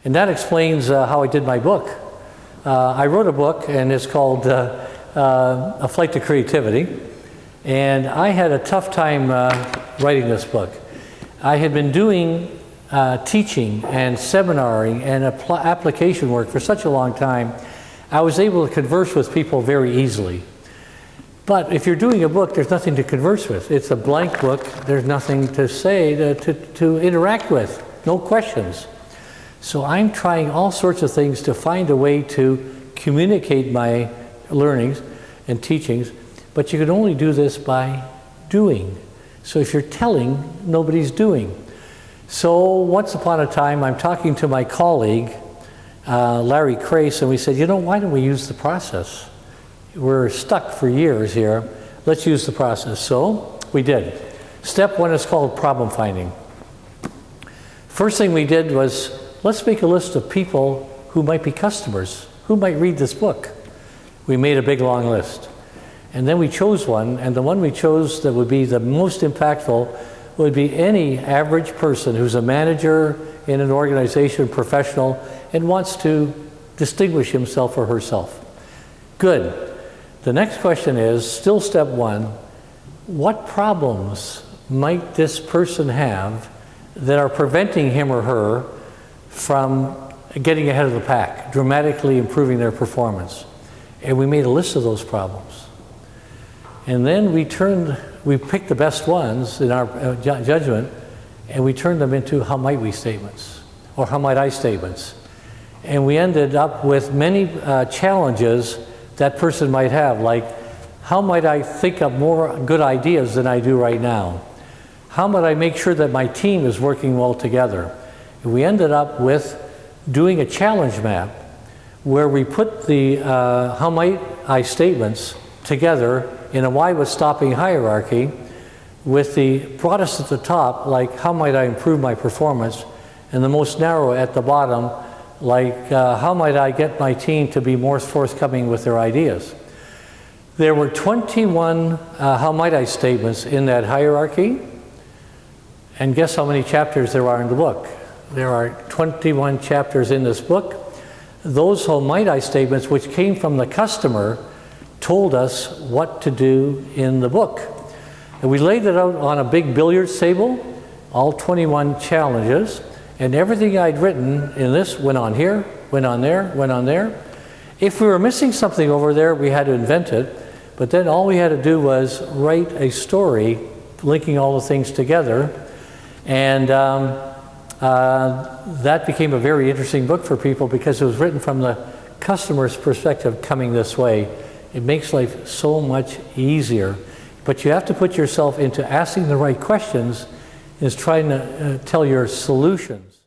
And that explains how I did my book. I wrote a book, and it's called A Flight to Creativity. And I had a tough time writing this book. I had been doing teaching and seminaring and application work for such a long time, I was able to converse with people very easily. But if you're doing a book, there's nothing to converse with. It's a blank book. There's nothing to say, to interact with, no questions. So I'm trying all sorts of things to find a way to communicate my learnings and teachings, but you can only do this by doing. So if you're telling, nobody's doing. So once upon a time, I'm talking to my colleague, Larry Crace, and we said, you know, why don't we use the process? We're stuck for years here. Let's use the process. So we did. Step one is called problem finding. First thing we did was, let's make a list of people who might be customers, who might read this book. We made a big long list. And then we chose one, and the one we chose that would be the most impactful would be any average person who's a manager in an organization, professional, and wants to distinguish himself or herself. Good. The next question is, still step one, what problems might this person have that are preventing him or her from getting ahead of the pack, dramatically improving their performance? And we made a list of those problems. And then we picked the best ones in our judgment, and we turned them into how might we statements, or how might I statements. And we ended up with many challenges that person might have, like, how might I think of more good ideas than I do right now? How might I make sure that my team is working well together? And we ended up with doing a challenge map where we put the how might I statements together in a why was stopping hierarchy, with the broadest at the top, like how might I improve my performance, and the most narrow at the bottom, like how might I get my team to be more forthcoming with their ideas. There were 21 how might I statements in that hierarchy, and guess how many chapters there are in the book? There are 21 chapters in this book. Those how might I statements, which came from the customer, told us what to do in the book. And we laid it out on a big billiards table, all 21 challenges, and everything I'd written in this went on here, went on there, went on there. If we were missing something over there, we had to invent it, but then all we had to do was write a story linking all the things together, and that became a very interesting book for people because it was written from the customer's perspective coming this way. It makes life so much easier. But you have to put yourself into asking the right questions, is trying to tell your solutions.